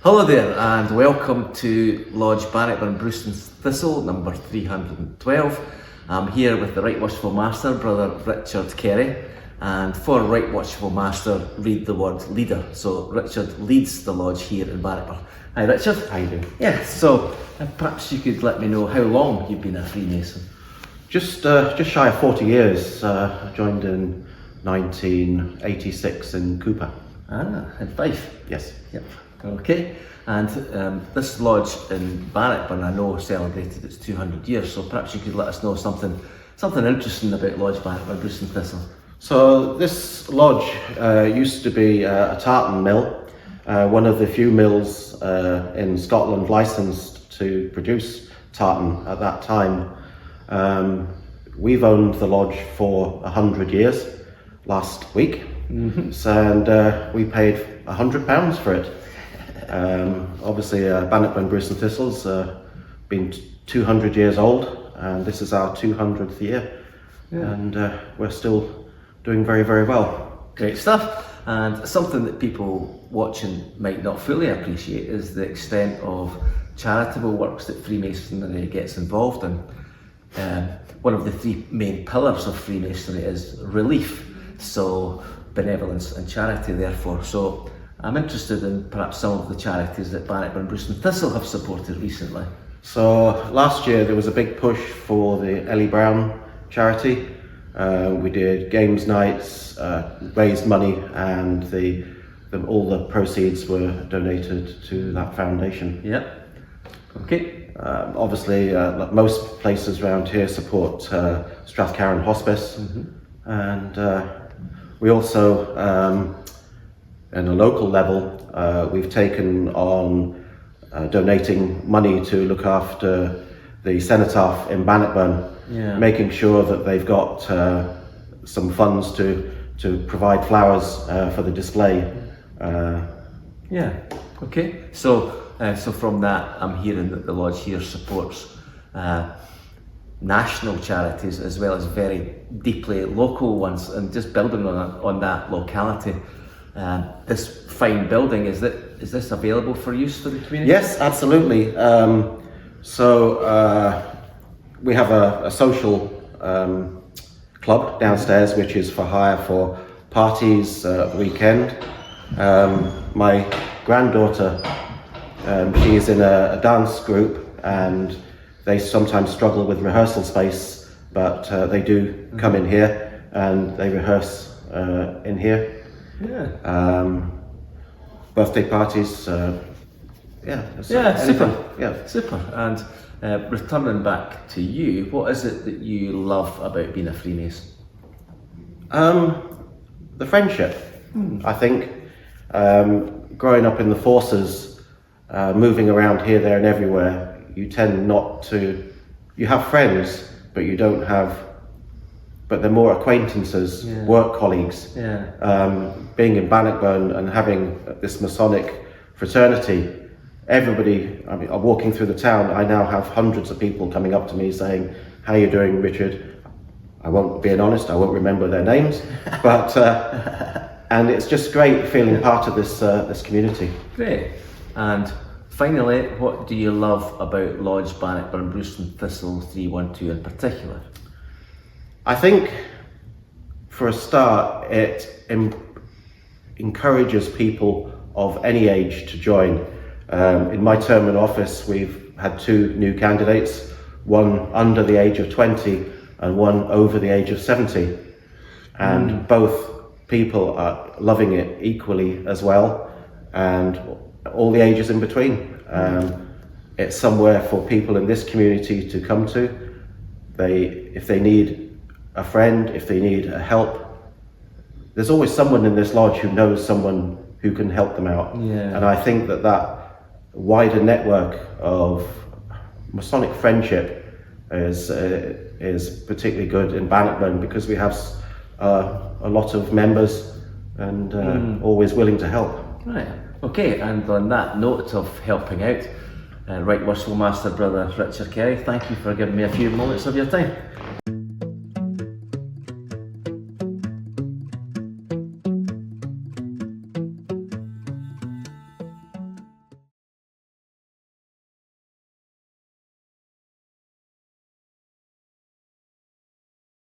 Hello there and welcome to Lodge Bannockburn, Thistle, number 312. I'm here with the Right Worshipful Master, Brother Richard Kerry, and for Right Worshipful Master, read the word leader. So Richard leads the lodge here in Bannockburn. Hi Richard. How you doing? Yeah, so perhaps you could let me know how long you've been a Freemason. Just shy of 40 years. I joined in 1986 in Cooper. In Fife. Yes. Yep. Okay, and this lodge in Bannockburn, I know, celebrated its 200 years, so perhaps you could let us know something interesting about Lodge Bannockburn, Thistle. So this lodge used to be a tartan mill, one of the few mills in Scotland licensed to produce tartan at that time. We've owned the lodge for 100 years last week, and we paid £100 for it. Obviously, Bannockburn, Thistle's been 200 years old, and this is our 200th year, and we're still doing very, very well. Great stuff. And something that people watching might not fully appreciate is the extent of charitable works that Freemasonry gets involved in. One of the three main pillars of Freemasonry is relief, so benevolence and charity, therefore. So I'm interested in perhaps some of the charities that Bannockburn, Thistle have supported recently. So last year there was a big push for the Ellie Brown charity. We did games nights, raised money, and all the proceeds were donated to that foundation. Yep. Okay. Obviously, like most places around here support Strathcarron Hospice, and we also, at a local level, we've taken on donating money to look after the cenotaph in Bannockburn, making sure that they've got some funds to provide flowers for the display. Okay. So from that, I'm hearing that the lodge here supports national charities as well as very deeply local ones, and just building on that locality. This fine building, is this available for use for the community? Yes, absolutely. So we have a social club downstairs, which is for hire for parties, weekend. My granddaughter, she is in a dance group, and they sometimes struggle with rehearsal space, but they do come in here and they rehearse in here. Birthday parties, super. Super. And returning back to you, what is it that you love about being a Freemason? The friendship. I think growing up in the forces, moving around here, there and everywhere, you tend not to, you have friends, but you don't have, but they're more acquaintances, work colleagues. Being in Bannockburn and having this Masonic fraternity, everybody, I mean, I'm walking through the town, I now have hundreds of people coming up to me saying, "How you doing, Richard?" I won't, being honest, I won't remember their names, but and it's just great feeling part of this community. Great. And finally, what do you love about Lodge Bannockburn, Thistle 312 in particular? I think, for a start, it encourages people of any age to join. In my term in office, we've had two new candidates, one under the age of 20 and one over the age of 70. And both people are loving it equally as well, and all the ages in between. It's somewhere for people in this community to come to. If they need a friend, if they need help, there's always someone in this lodge who knows someone who can help them out. And I think that wider network of Masonic friendship is particularly good in Bannockburn, because we have a lot of members and always willing to help. Right. Okay, and on that note of helping out, Right Worshipful Master, Brother Richard Kerry, thank you for giving me a few moments of your time.